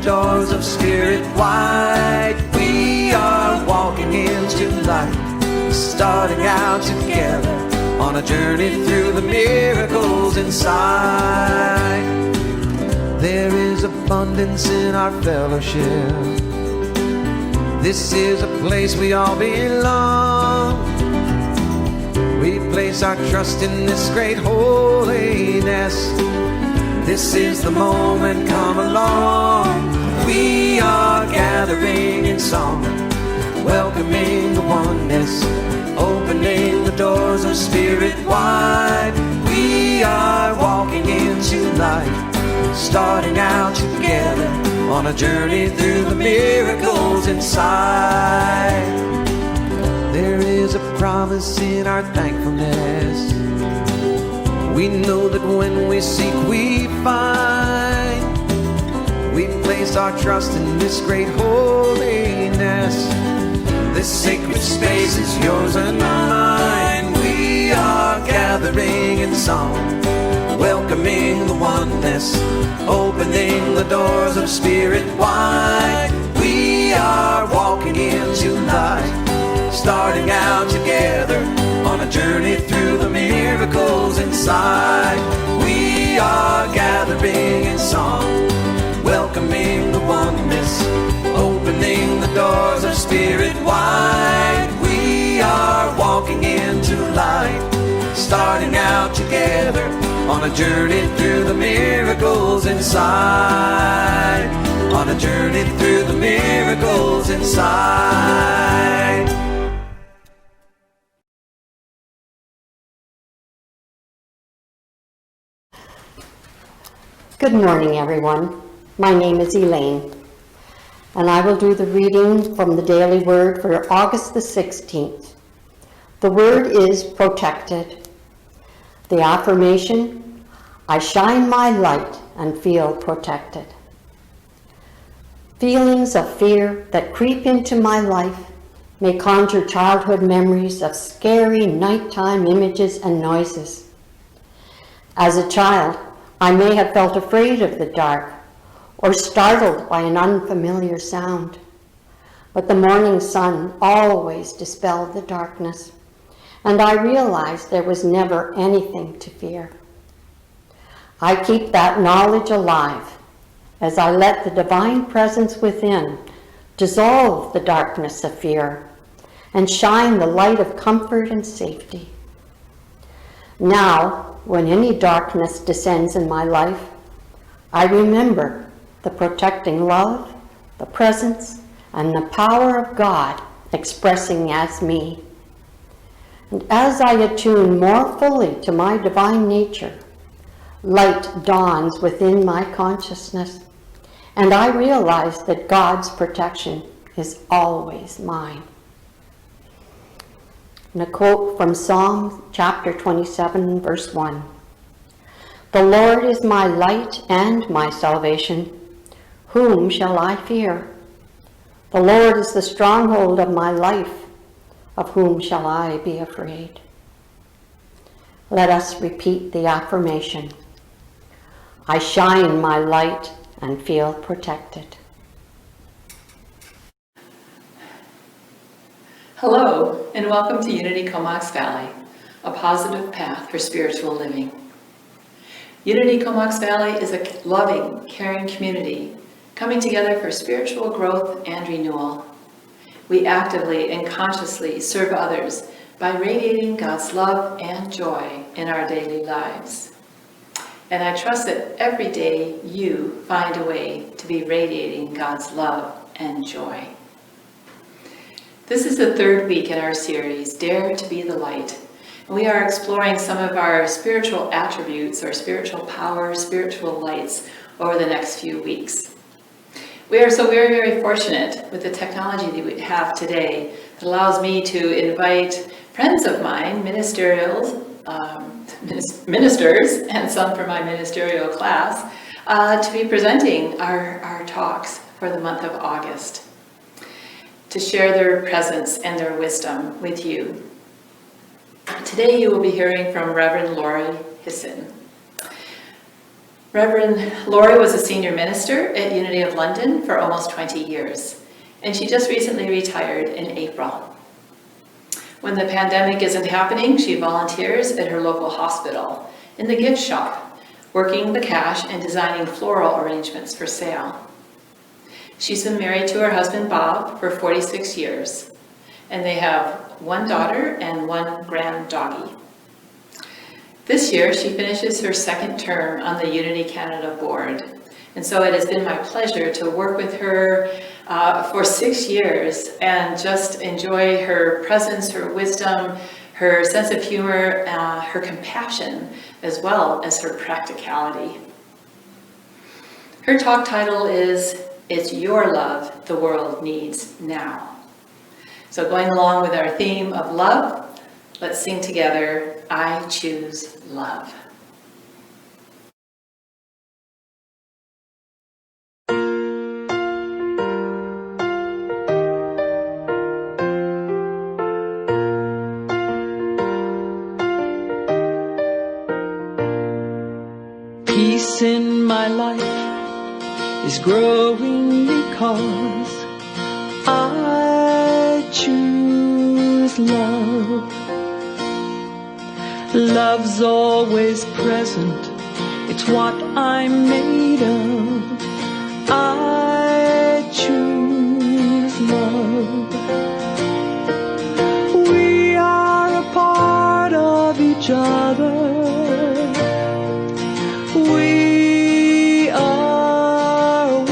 doors of spirit wide. We are walking into light, starting out together on a journey through the miracles inside. There is abundance in our fellowship. This is a place we all belong. We place our trust in this great holiness. This is the moment, come along. We are gathering in song, welcoming the oneness, opening the doors of spirit wide. We are walking into light, starting out together on a journey through the miracles inside. There is a promise in our thankfulness. We know that when we seek, we find. We place our trust in this great holiness. This sacred space is yours and mine. We are gathering in song, welcoming the oneness, opening the doors of spirit wide. We are walking into light, starting out together on a journey through the miracles inside. We are gathering in song, welcoming the oneness, opening the doors of spirit wide. We are walking into light, starting out together on a journey through the miracles inside. On a journey through the miracles inside. Good morning, everyone. My name is Elaine, and I will do the reading from the Daily Word for August the 16th. The word is protected. The affirmation, I shine my light and feel protected. Feelings of fear that creep into my life may conjure childhood memories of scary nighttime images and noises. As a child, I may have felt afraid of the dark or startled by an unfamiliar sound. But the morning sun always dispelled the darkness, and I realized there was never anything to fear. I keep that knowledge alive as I let the divine presence within dissolve the darkness of fear and shine the light of comfort and safety. Now, when any darkness descends in my life, I remember the protecting love, the presence, and the power of God expressing as me. And as I attune more fully to my divine nature, light dawns within my consciousness, and I realize that God's protection is always mine. And a quote from Psalm chapter 27, verse 1. The Lord is my light and my salvation. Whom shall I fear? The Lord is the stronghold of my life. Of whom shall I be afraid? Let us repeat the affirmation. I shine my light and feel protected. Hello, and welcome to Unity Comox Valley, a positive path for spiritual living. Unity Comox Valley is a loving, caring community coming together for spiritual growth and renewal. We actively and consciously serve others by radiating God's love and joy in our daily lives. And I trust that every day you find a way to be radiating God's love and joy. This is the third week in our series, Dare to be the Light. And we are exploring some of our spiritual attributes or spiritual powers, spiritual lights over the next few weeks. We are so very, very fortunate with the technology that we have today that allows me to invite friends of mine, ministers, and some from my ministerial class, to be presenting our talks for the month of August, to share their presence and their wisdom with you. Today you will be hearing from Reverend Lori Hisson. Reverend Lori was a senior minister at Unity of London for almost 20 years, and she just recently retired in April. When the pandemic isn't happening, she volunteers at her local hospital in the gift shop, working the cash and designing floral arrangements for sale. She's been married to her husband Bob for 46 years, and they have one daughter and one grand-doggy. This year, she finishes her second term on the Unity Canada board, and so it has been my pleasure to work with her for 6 years and just enjoy her presence, her wisdom, her sense of humor, her compassion, as well as her practicality. Her talk title is, "It's Your Love the World Needs Now." So going along with our theme of love, let's sing together, "I Choose Love." Peace in my life is growing because I choose love. Love's always present, it's what I'm made of. I choose love. We are a part of each other. We are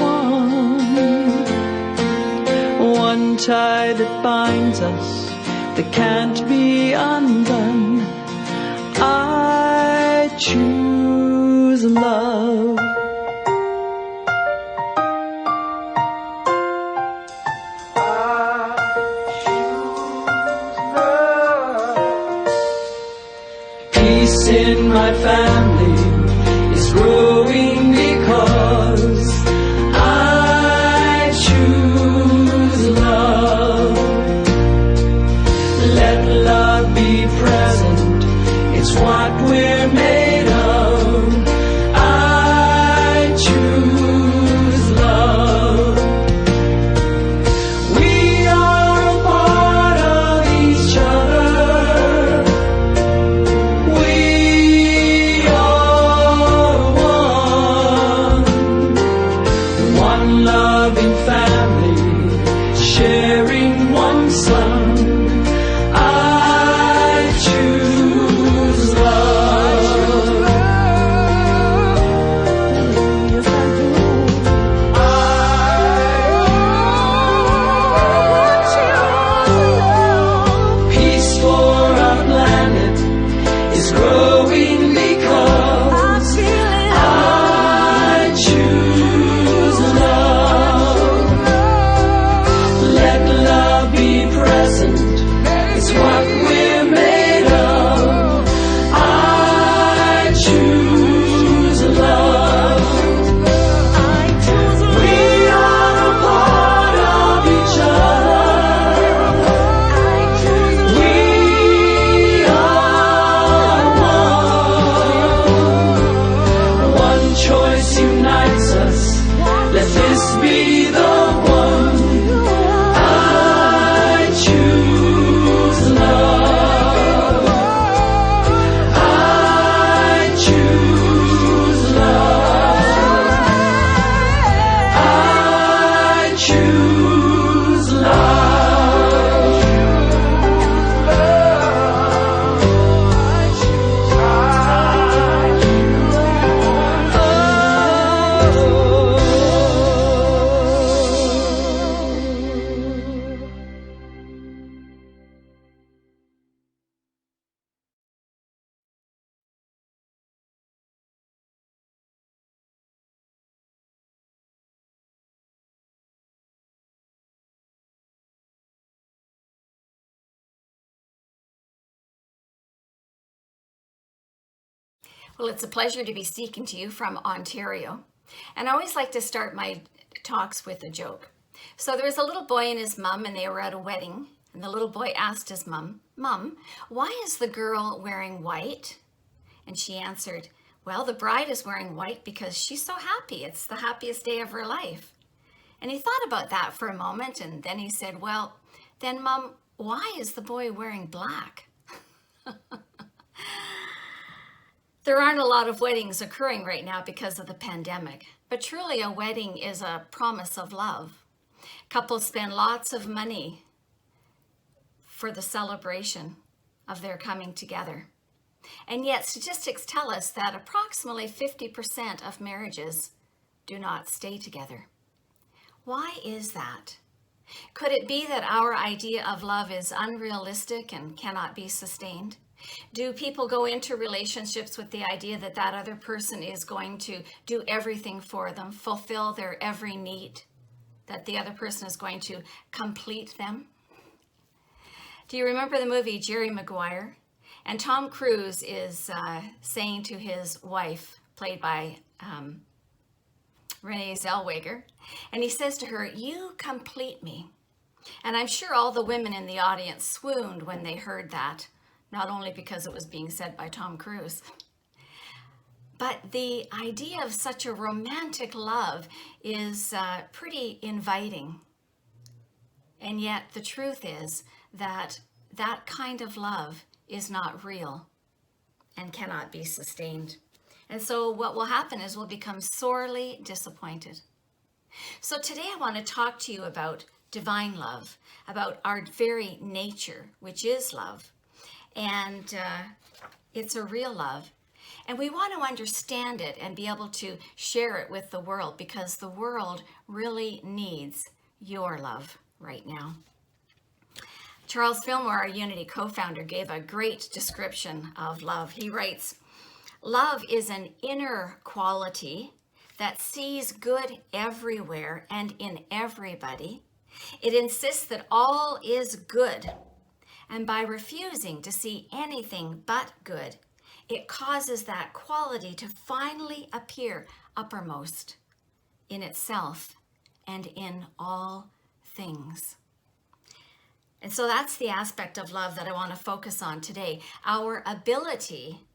one tie that binds us, that can't be undone. I choose love. I choose love. Peace in my family is growing because I choose love. Let love be present, it's what we're made of. I choose love. We are a part of each other. We are one loving family, sharing one son. I choose love. Yes, I do. Peace for our planet is growing because I choose love. Let love be present, it's what we're made of. I choose love. We are a part of each other. We are one choice unites us. Let this be the one. I choose love. I choose love. I choose love. Well, it's a pleasure to be speaking to you from Ontario. And I always like to start my talks with a joke. So there was a little boy and his mom, and they were at a wedding. And the little boy asked his mom, "Mom, why is the girl wearing white?" And she answered, "Well, Well, the bride is wearing white because she's so happy. It's the happiest day of her life. And he thought about that for a moment, and then he said, well, then, Mom, why is the boy wearing black? There aren't a lot of weddings occurring right now because of the pandemic, but truly a wedding is a promise of love. Couples spend lots of money for the celebration of their coming together. And yet statistics tell us that approximately 50% of marriages do not stay together. Why is that? Could it be that our idea of love is unrealistic and cannot be sustained? Do people go into relationships with the idea that that other person is going to do everything for them, fulfill their every need, that the other person is going to complete them? Do you remember the movie Jerry Maguire? And Tom Cruise is saying to his wife, played by Renee Zellweger, and he says to her, "You complete me." And I'm sure all the women in the audience swooned when they heard that, not only because it was being said by Tom Cruise, but the idea of such a romantic love is pretty inviting. And yet the truth is that that kind of love is not real and cannot be sustained. And so what will happen is we'll become sorely disappointed. So today I want to talk to you about divine love, about our very nature, which is love. And it's a real love. And we want to understand it and be able to share it with the world, because the world really needs your love right now. Charles Fillmore, our Unity co-founder, gave a great description of love. He writes, "Love is an inner quality that sees good everywhere and in everybody. It insists that all is good, and by refusing to see anything but good, it causes that quality to finally appear uppermost in itself and in all things." And so that's the aspect of love that I want to focus on today, our ability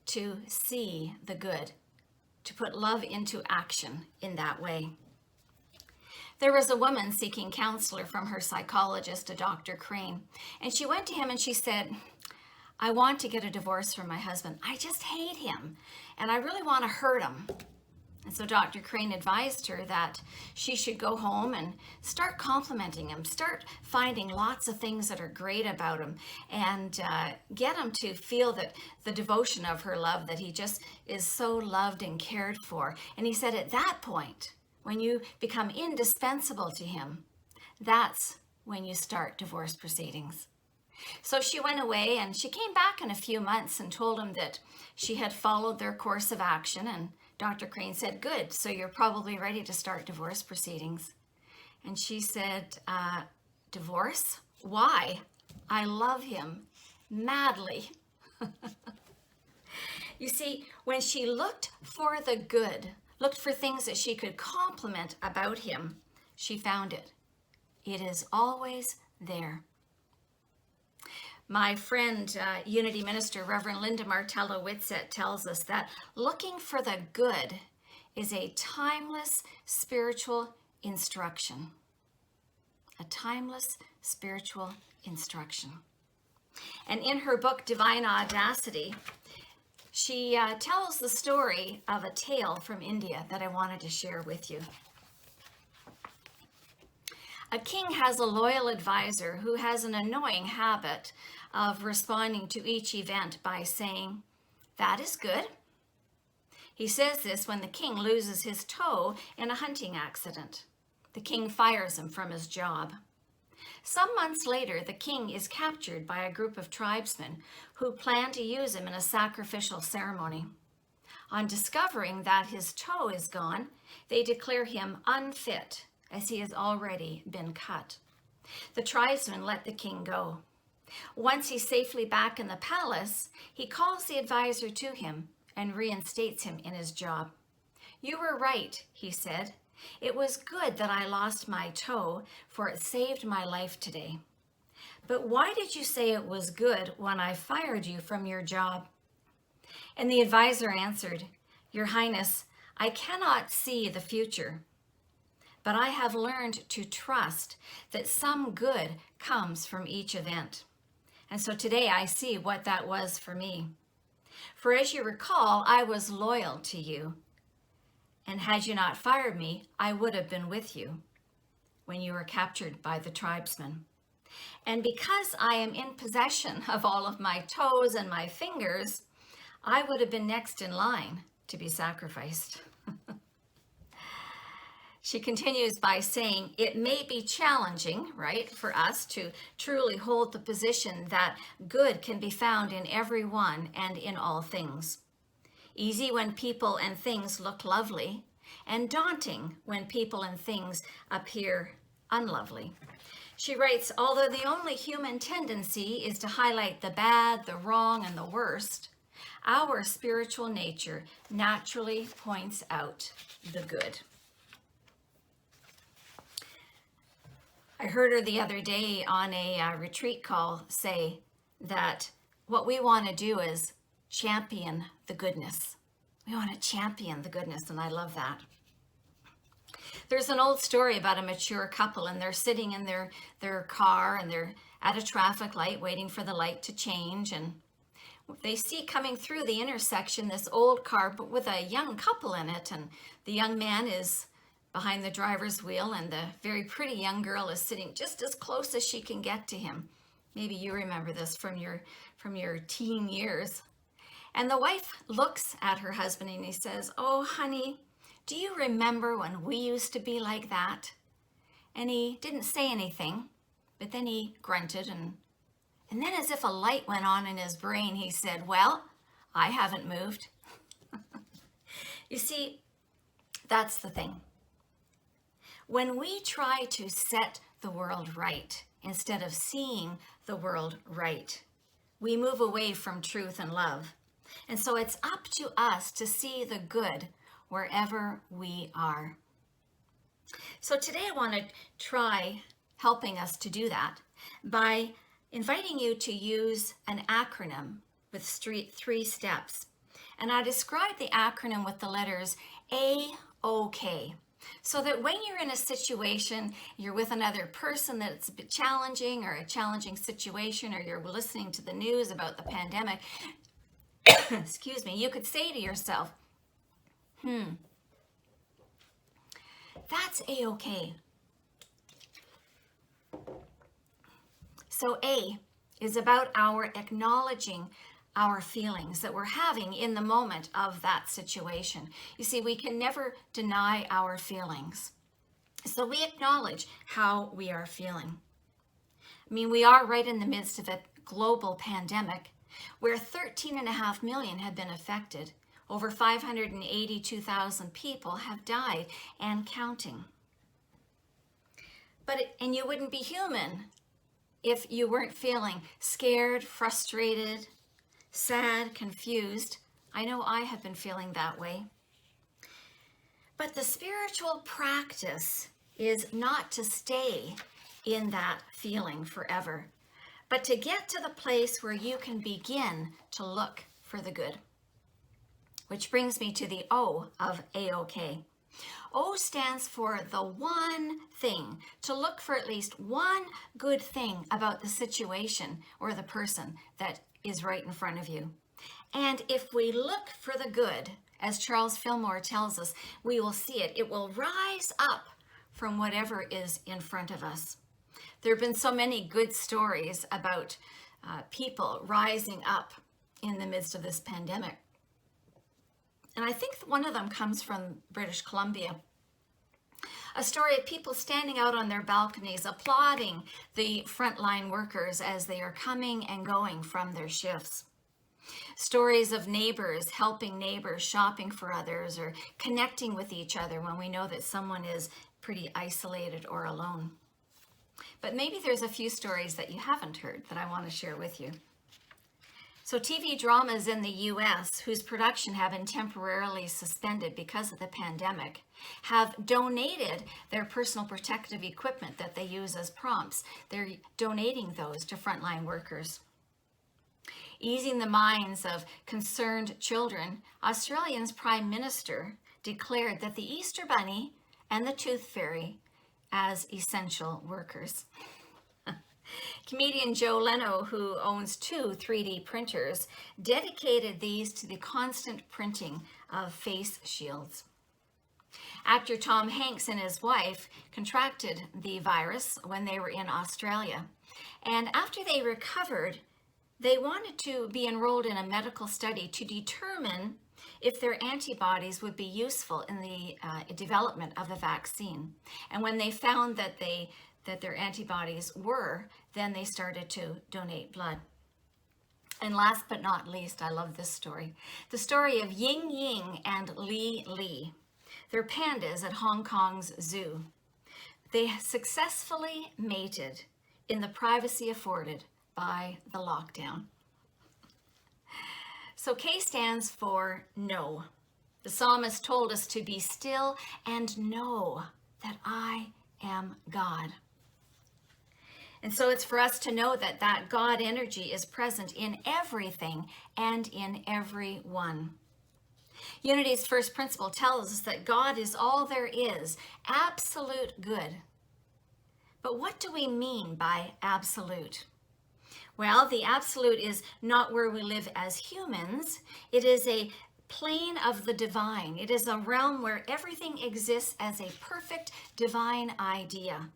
to see the good, to put love into action in that way. There was a woman seeking counselor from her psychologist, a Dr. Crane, and she went to him and she said, "I want to get a divorce from my husband. I just hate him, and I really want to hurt him." And so Dr. Crane advised her that she should go home and start complimenting him, start finding lots of things that are great about him, and get him to feel that the devotion of her love, that he just is so loved and cared for. And he said, at that point, when you become indispensable to him, that's when you start divorce proceedings. So she went away, and she came back in a few months and told him that she had followed their course of action. And Dr. Crane said, "Good, so you're probably ready to start divorce proceedings." And she said, "Divorce? Why? I love him madly." You see, when she looked for the good, looked for things that she could compliment about him, she found it. It is always there. My friend, Unity Minister, Reverend Linda Martello Whitsett, tells us that looking for the good is a timeless spiritual instruction. A timeless spiritual instruction. And in her book, Divine Audacity, she tells the story of a tale from India that I wanted to share with you. A king has a loyal advisor who has an annoying habit of responding to each event by saying, "That is good." He says this when the king loses his toe in a hunting accident. The king fires him from his job. Some months later, the king is captured by a group of tribesmen who plan to use him in a sacrificial ceremony. On discovering that his toe is gone, they declare him unfit, as he has already been cut. The tribesmen let the king go. Once he's safely back in the palace, he calls the advisor to him and reinstates him in his job. "You were right," he said. "It was good that I lost my toe, for it saved my life today. But why did you say it was good when I fired you from your job?" And the advisor answered, "Your Highness, I cannot see the future, but I have learned to trust that some good comes from each event. And so today I see what that was for me. For as you recall, I was loyal to you. And had you not fired me, I would have been with you when you were captured by the tribesmen. And because I am in possession of all of my toes and my fingers, I would have been next in line to be sacrificed." She continues by saying, "It may be challenging, right, for us to truly hold the position that good can be found in everyone and in all things. Easy when people and things look lovely, and daunting when people and things appear unlovely." She writes, "Although the only human tendency is to highlight the bad, the wrong, and the worst, our spiritual nature naturally points out the good." I heard her the other day on a retreat call say that what we want to do is champion the goodness. We want to champion the goodness, and I love that. There's an old story about a mature couple, and they're sitting in their car, and they're at a traffic light waiting for the light to change, and they see coming through the intersection this old car but with a young couple in it, and the young man is behind the driver's wheel, and the very pretty young girl is sitting just as close as she can get to him. Maybe you remember this from your teen years. And the wife looks at her husband and he says, "Oh, honey, do you remember when we used to be like that?" And he didn't say anything, but then he grunted, and then as if a light went on in his brain, he said, "Well, I haven't moved." You see, that's the thing. When we try to set the world right instead of seeing the world right, we move away from truth and love. And so it's up to us to see the good wherever we are. So today I want to try helping us to do that by inviting you to use an acronym with three steps. And I describe the acronym with the letters A-OK. So that when you're in a situation, you're with another person that's a bit challenging, or a challenging situation, or you're listening to the news about the pandemic, excuse me, you could say to yourself, that's A-OK. So A is about our acknowledging our feelings that we're having in the moment of that situation. You see, we can never deny our feelings. So we acknowledge how we are feeling. I mean, we are right in the midst of a global pandemic where 13.5 million have been affected. Over 582,000 people have died and counting. And you wouldn't be human if you weren't feeling scared, frustrated, sad, confused. I know I have been feeling that way. But the spiritual practice is not to stay in that feeling forever, but to get to the place where you can begin to look for the good. Which brings me to the O of A-OK. O stands for the one thing, to look for at least one good thing about the situation or the person that is right in front of you. And if we look for the good, as Charles Fillmore tells us, we will see it. It will rise up from whatever is in front of us. There have been so many good stories about people rising up in the midst of this pandemic. And I think one of them comes from British Columbia. A story of people standing out on their balconies, applauding the frontline workers as they are coming and going from their shifts. Stories of neighbors helping neighbors, shopping for others, or connecting with each other when we know that someone is pretty isolated or alone. But maybe there's a few stories that you haven't heard that I want to share with you. So TV dramas in the U.S., whose production have been temporarily suspended because of the pandemic, have donated their personal protective equipment that they use as prompts. They're donating those to frontline workers. Easing the minds of concerned children, Australia's Prime Minister declared that the Easter Bunny and the Tooth Fairy as essential workers. Comedian Joe Leno, who owns 2 3D printers, dedicated these to the constant printing of face shields. Actor Tom Hanks and his wife contracted the virus when they were in Australia. And after they recovered, they wanted to be enrolled in a medical study to determine if their antibodies would be useful in the development of the vaccine. And when they found that their antibodies were, then they started to donate blood. And last but not least, I love this story. The story of Ying Ying and Li Li. They're pandas at Hong Kong's zoo. They successfully mated in the privacy afforded by the lockdown. So K stands for know. The psalmist told us to be still and know that I am God. And so it's for us to know that that God energy is present in everything and in everyone. Unity's first principle tells us that God is all there is, absolute good. But what do we mean by absolute? Well, the absolute is not where we live as humans. It is a plane of the divine. It is a realm where everything exists as a perfect divine idea.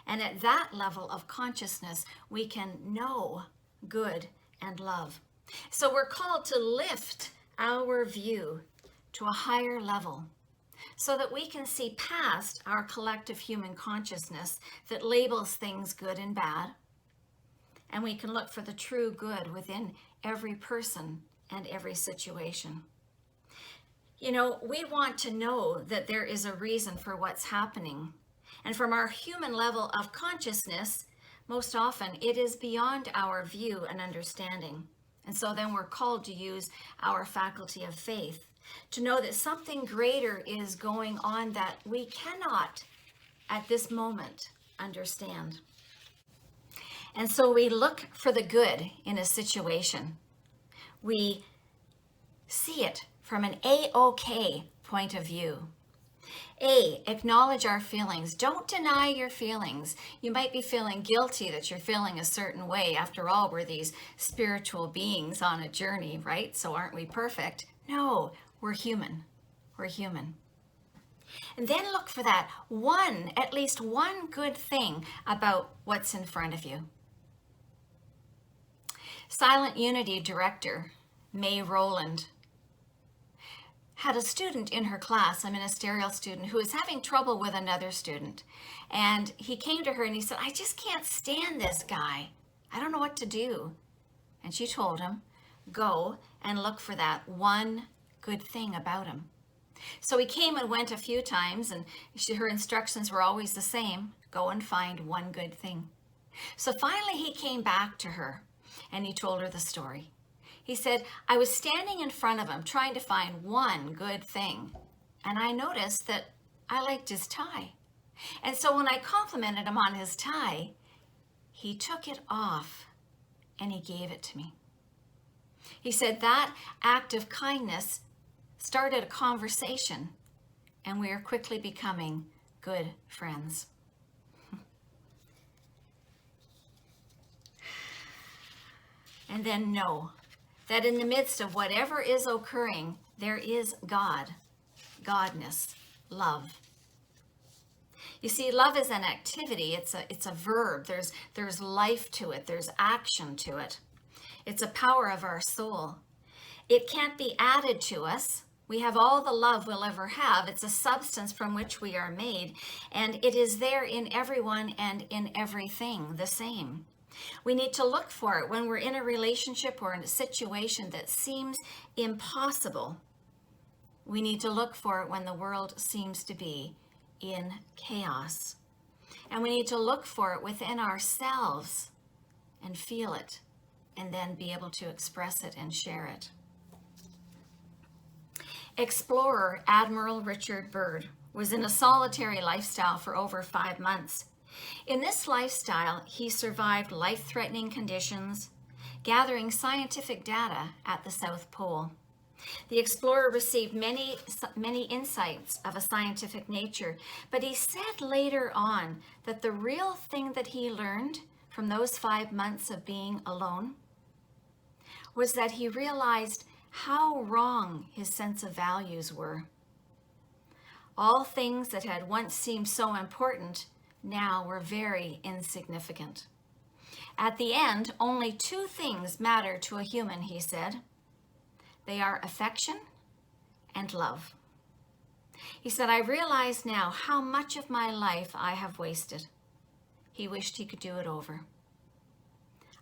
And at that level of consciousness, we can know good and love. So we're called to lift our view to a higher level so that we can see past our collective human consciousness that labels things good and bad. And we can look for the true good within every person and every situation. You know, we want to know that there is a reason for what's happening. And from our human level of consciousness, most often it is beyond our view and understanding. And so then we're called to use our faculty of faith to know that something greater is going on that we cannot at this moment understand. And so we look for the good in a situation. We see it from an A-OK point of view. A, acknowledge our feelings. Don't deny your feelings. You might be feeling guilty that you're feeling a certain way. After all, we're these spiritual beings on a journey, right? So aren't we perfect? No, we're human. We're human. And then look for that one, at least one good thing about what's in front of you. Silent Unity director, May Rowland, had a student in her class, a ministerial student, who was having trouble with another student. And he came to her and he said, I just can't stand this guy. I don't know what to do. And she told him, go and look for that one good thing about him. So he came and went a few times, and her instructions were always the same. Go and find one good thing. So finally he came back to her and he told her the story. He said, I was standing in front of him trying to find one good thing, and I noticed that I liked his tie. And so when I complimented him on his tie, he took it off and he gave it to me. He said that act of kindness started a conversation, and we are quickly becoming good friends. And then know that in the midst of whatever is occurring, there is God, Godness, love. You see, love is an activity. It's a verb. There's life to it. There's action to it. It's a power of our soul. It can't be added to us. We have all the love we'll ever have. It's a substance from which we are made, and it is there in everyone and in everything the same. We need to look for it when we're in a relationship or in a situation that seems impossible. We need to look for it when the world seems to be in chaos. And we need to look for it within ourselves and feel it, and then be able to express it and share it. Explorer Admiral Richard Byrd was in a solitary lifestyle for over 5 months. In this lifestyle, he survived life-threatening conditions, gathering scientific data at the South Pole. The explorer received many insights of a scientific nature, but he said later on that the real thing that he learned from those 5 months of being alone was that he realized how wrong his sense of values were. All things that had once seemed so important now were very insignificant. At the end, only 2 things matter to a human, he said. They are affection and love. He said, I realize now how much of my life I have wasted. He wished he could do it over.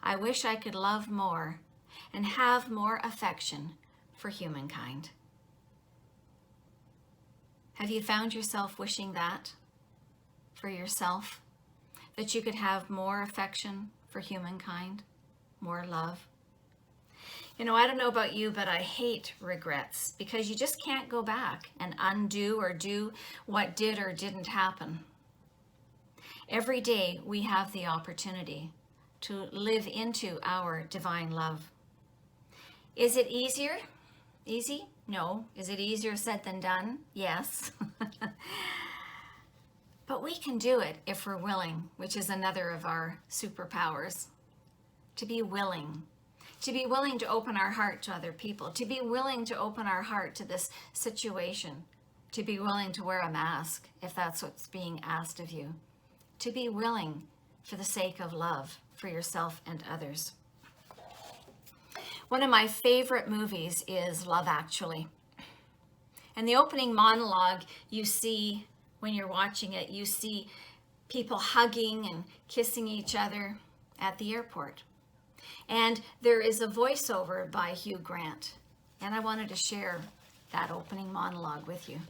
I wish I could love more and have more affection for humankind. Have you found yourself wishing that for yourself? That you could have more affection for humankind, more love? You know, I don't know about you, but I hate regrets because you just can't go back and undo or do what did or didn't happen. Every day we have the opportunity to live into our divine love. Is it easier? Easy? No. Is it easier said than done? Yes. But we can do it if we're willing, which is another of our superpowers. To be willing. To be willing to open our heart to other people. To be willing to open our heart to this situation. To be willing to wear a mask if that's what's being asked of you. To be willing for the sake of love for yourself and others. One of my favorite movies is Love Actually. And the opening monologue, you see, when you're watching it, you see people hugging and kissing each other at the airport. And there is a voiceover by Hugh Grant. And I wanted to share that opening monologue with you.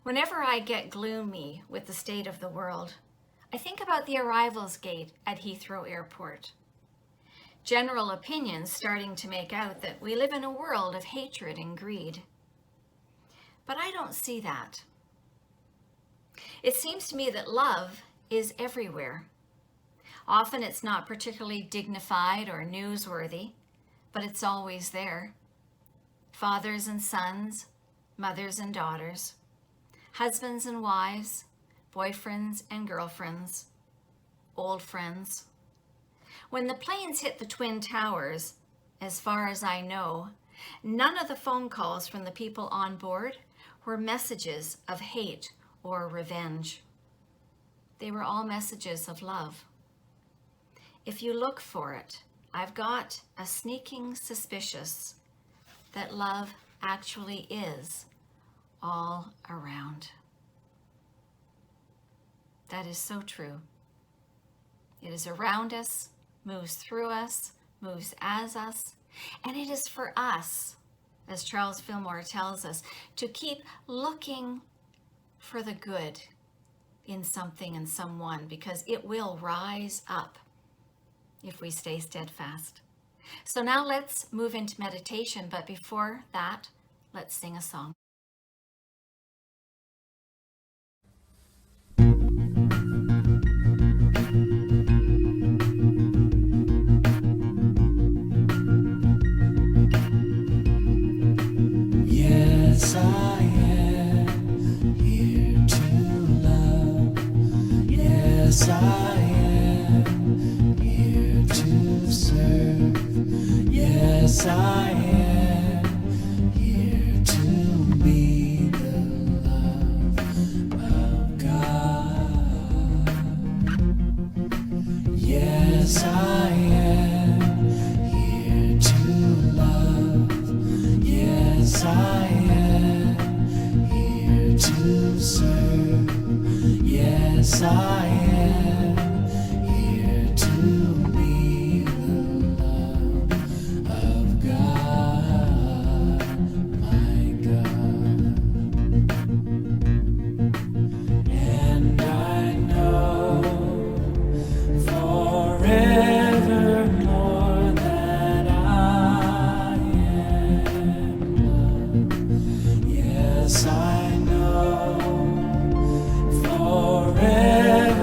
Whenever I get gloomy with the state of the world, I think about the arrivals gate at Heathrow Airport. General opinions starting to make out that we live in a world of hatred and greed. But I don't see that. It seems to me that love is everywhere. Often it's not particularly dignified or newsworthy, but it's always there. Fathers and sons, mothers and daughters, husbands and wives, boyfriends and girlfriends, old friends. When the planes hit the Twin Towers, as far as I know, none of the phone calls from the people on board were messages of hate or revenge. They were all messages of love. If you look for it, I've got a sneaking suspicious that love actually is all around. That is so true. It is around us, moves through us, moves as us, and it is for us, as Charles Fillmore tells us, to keep looking for the good in something and someone, because it will rise up if we stay steadfast. So now let's move into meditation, but before that, let's sing a song. Yes, I am here to love. Yes, I am here to serve. Yes, I am here to be the love of God. Yes, I am here to love. Yes, I am here to serve. Yes, I am here to be the love of God, my God. And I know forevermore that I am loved. Yes, I know forevermore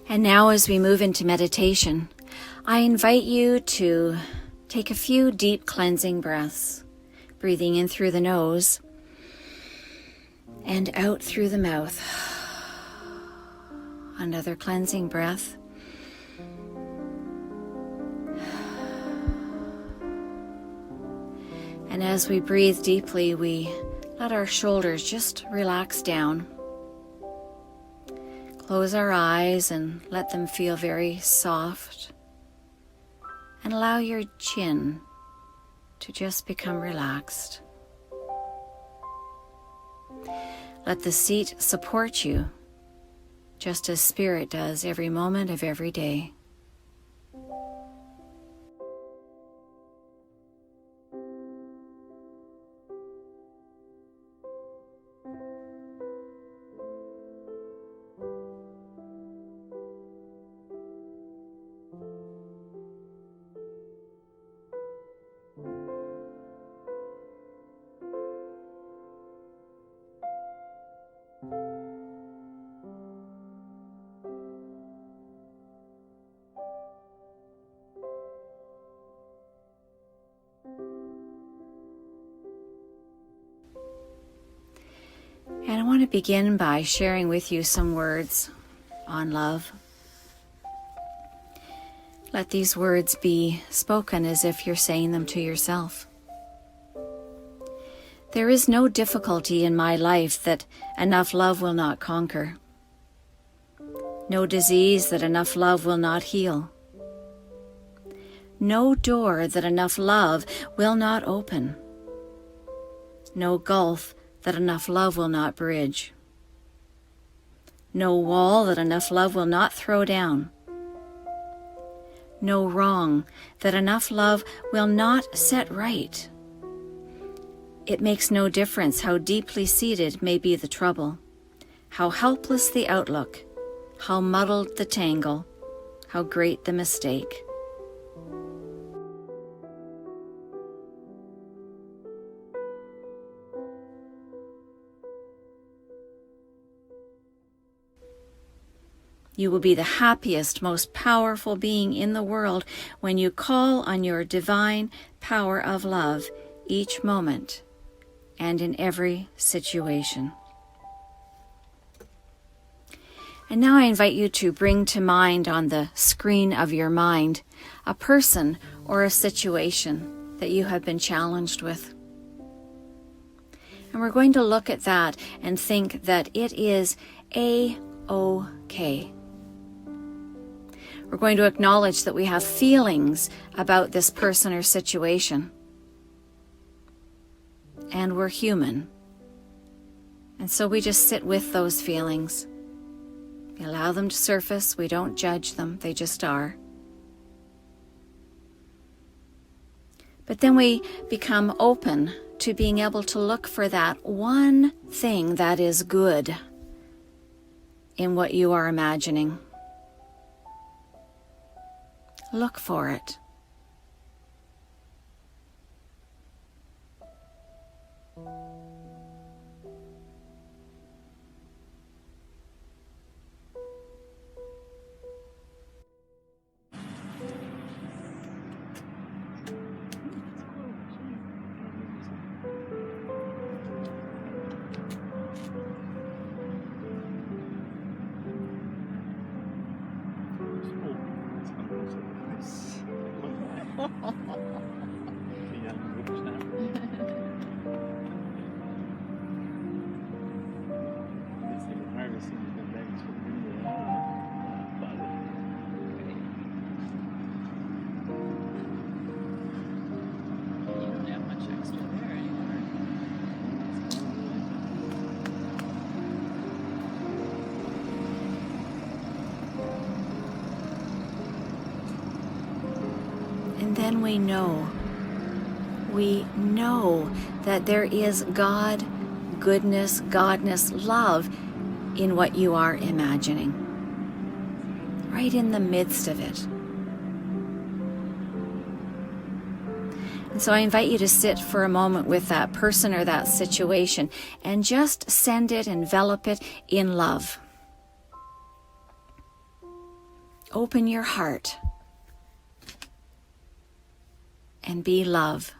And now as we move into meditation, I invite you to take a few deep cleansing breaths, breathing in through the nose and out through the mouth. Another cleansing breath. And as we breathe deeply, we let our shoulders just relax down. Close our eyes and let them feel very soft. And allow your chin to just become relaxed. Let the seat support you, just as Spirit does every moment of every day. And I want to begin by sharing with you some words on love. Let these words be spoken as if you're saying them to yourself. There is no difficulty in my life that enough love will not conquer. No disease that enough love will not heal. No door that enough love will not open. No gulf that enough love will not bridge. No wall that enough love will not throw down. No wrong that enough love will not set right. It makes no difference how deeply seated may be the trouble, how helpless the outlook, how muddled the tangle, how great the mistake. You will be the happiest, most powerful being in the world when you call on your divine power of love each moment and in every situation. And now I invite you to bring to mind on the screen of your mind a person or a situation that you have been challenged with. And we're going to look at that and think that it is A-OK. We're going to acknowledge that we have feelings about this person or situation. And we're human. And so we just sit with those feelings. We allow them to surface. We don't judge them. They just are. But then we become open to being able to look for that one thing that is good in what you are imagining. Look for it. And then we know that there is God, goodness, godness, love in what you are imagining, right in the midst of it. And so I invite you to sit for a moment with that person or that situation and just send it, envelop it in love. open your heart and be love.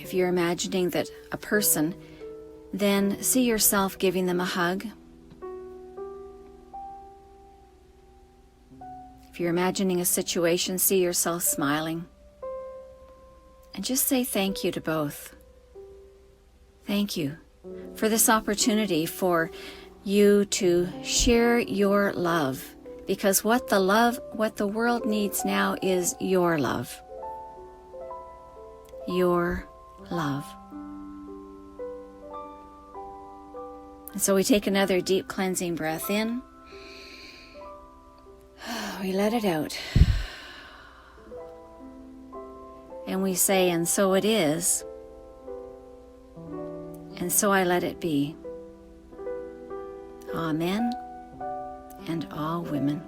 If you're imagining that a person, then see yourself giving them a hug. If you're imagining a situation, see yourself smiling. And just say thank you to both. Thank you for this opportunity for you to share your love, because what the world needs now is your love. Your love. And so we take another deep cleansing breath in. We let it out. And we say, and so it is. And so I let it be. Amen. And all women.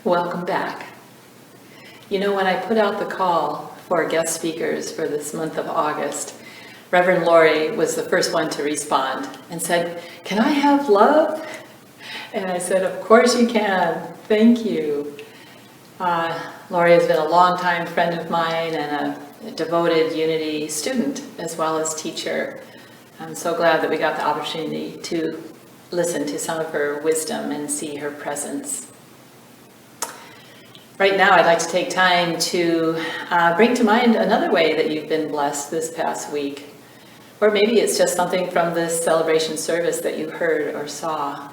Welcome back. You know, when I put out the call for guest speakers for this month of August, Reverend Lori was the first one to respond and said, "Can I have love?" And I said, "Of course you can. Thank you." Lori has been a longtime friend of mine and a devoted Unity student as well as teacher. I'm so glad that we got the opportunity to listen to some of her wisdom and see her presence. Right now, I'd like to take time to bring to mind another way that you've been blessed this past week. Or maybe it's just something from this celebration service that you heard or saw.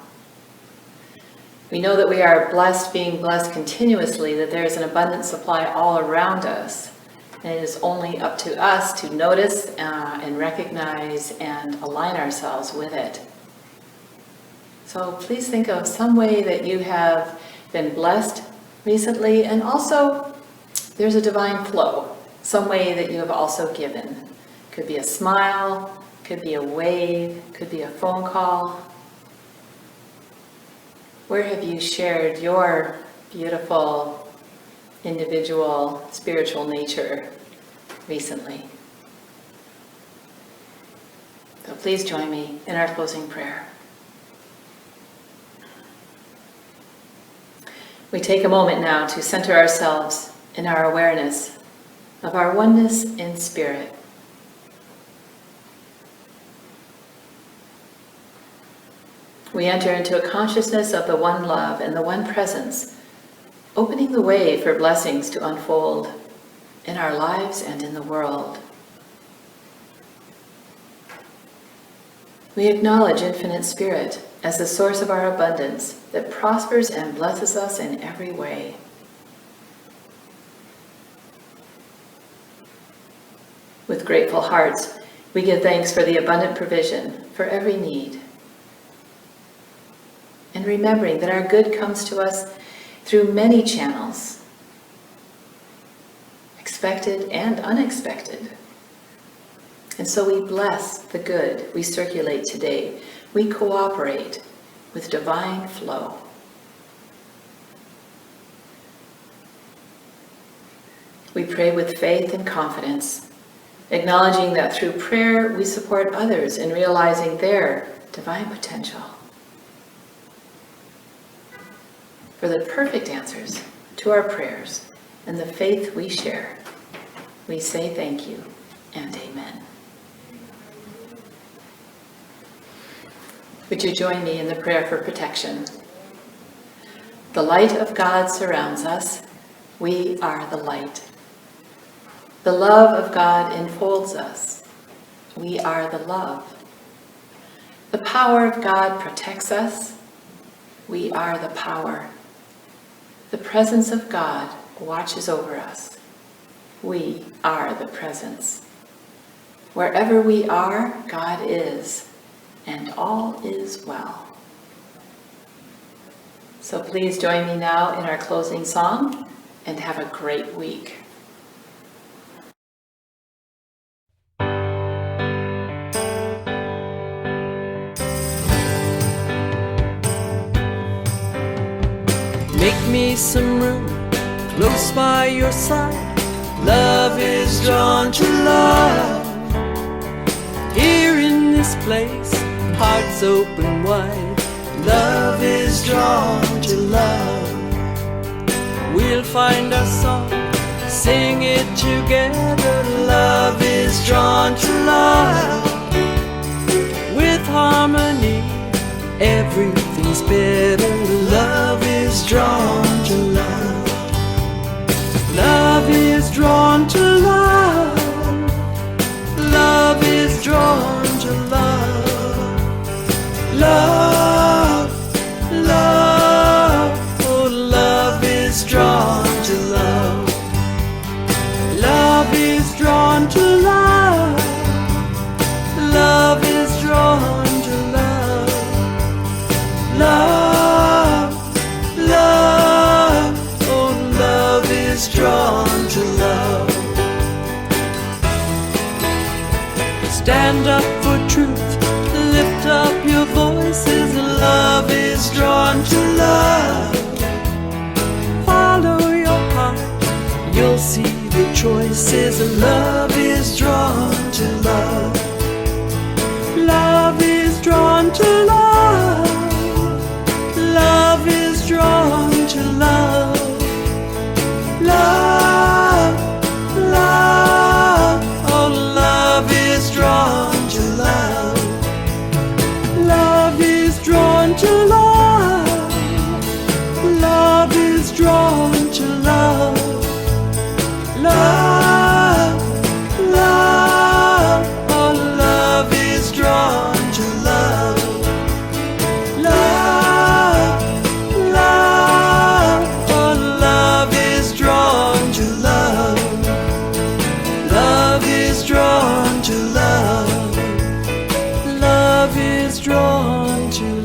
We know that we are blessed, being blessed continuously, that there's an abundant supply all around us. And it is only up to us to notice and recognize and align ourselves with it. So please think of some way that you have been blessed recently, and also there's a divine flow, some way that you have also given. Could be a smile, could be a wave, could be a phone call. Where have you shared your beautiful, individual, spiritual nature recently? So please join me in our closing prayer. We take a moment now to center ourselves in our awareness of our oneness in spirit. We enter into a consciousness of the one love and the one presence, opening the way for blessings to unfold in our lives and in the world. We acknowledge infinite spirit as the source of our abundance that prospers and blesses us in every way. With grateful hearts, we give thanks for the abundant provision for every need. And remembering that our good comes to us through many channels, expected and unexpected. And so we bless the good we circulate today. We cooperate with divine flow. We pray with faith and confidence, acknowledging that through prayer we support others in realizing their divine potential. For the perfect answers to our prayers and the faith we share, we say thank you and amen. Would you join me in the prayer for protection? The light of God surrounds us. We are the light. The love of God enfolds us. We are the love. The power of God protects us. We are the power. The presence of God watches over us. We are the presence. Wherever we are, God is, and all is well. So please join me now in our closing song, and have a great week. Make me some room close by your side. Love is drawn to love. Here in this place, hearts open wide. Love is drawn to love. We'll find our song, sing it together. Love is drawn to love. With harmony, everything's better. Love is drawn to love. Love is drawn to love. Love is drawn to love. Love, love, oh, love is drawn to love. Love is drawn to love. Love is drawn to love. Love, love, oh, love is drawn to love. Stand up for truth, lift up your voices. Love is drawn to love. Follow your heart, you'll see the choices. Love is drawn to love. Love is drawn to love. Love is drawn to love. Love, love, oh, love is drawn to love. Love is drawn love is drawn to